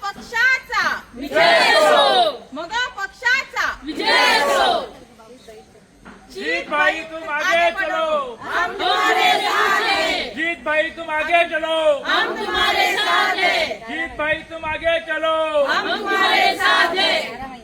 पक्षाचा विजय असो, मग पक्षाचा विजय असो। जीत भाई तुम आगे चलो, हम तुम्हारे साथ हैं। जीत भाई तुम आगे चलो, हम तुम्हारे साथ हैं। जीत भाई तुम आगे चलो। हम तुम्हारे साथ हैं।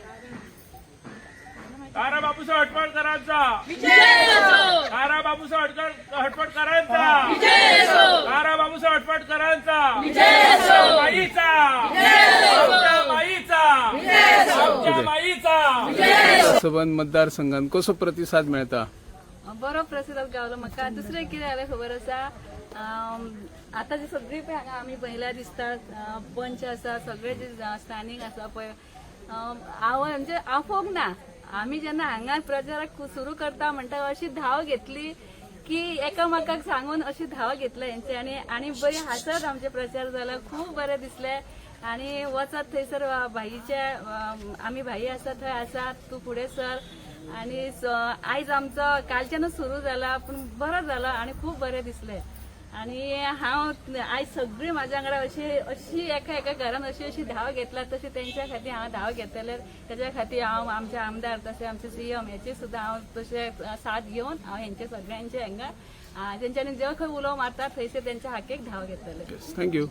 तारा बापूसा हटपटकरांचा विजय असो, तारा बापूसा हटपटकरांचा विजय असो, तारा बापूसा हटपटकरांचा विजय असो, माईचा विजय असो, आमच्या माईचा विजय असो, आमच्या माईचा। विजय असो। सबंध मतदारसंघात कसो प्रतिसाद मेळता? बरो प्रतिसाद गावलो म्हाका। दुसरें कितें जालें खबर आसा, आतां जी सगळी पळय हांगा आमी पळयल्यार दिसता, पंच आसा, सगळे जे स्थानीक आसा पळय, हांव म्हणजे आफोग ना। आमी जेन्ना हांगा प्रचाराक सुरू करता म्हणटा अशी धाव घेतली की एकामेकाक सांगून अशी धाव घेतली हेंचे, आनी बरी हासत आमचे प्रचार जाला, खूब बरें दिसले। आनी वचत थंयसर भाईचे आमी भाई आसा थंय आसात, तूं फुडें सर। आनी आयज आमचो कालच्यानूच सुरू जाला, पूण बरो जालो आनी खूब बरें दिसलें। आनी हांव आयज सगळी म्हाज्या वांगडा अशी एका घरान अशी धाव घेतला, तशी तेंच्या खातीर हांव धाव घेतले। तेच्या खातीर हांव आमचे आमदार तशें आमचे सीएम हेचे सुद्दां हांव तशें साथ घेवन हांव हेंचे सगळ्यांचे हांगा तेंच्यांनी जे खंय उलो मारता थंयसर तेंच्या हाकेक धाव घेतले। थँक्यू।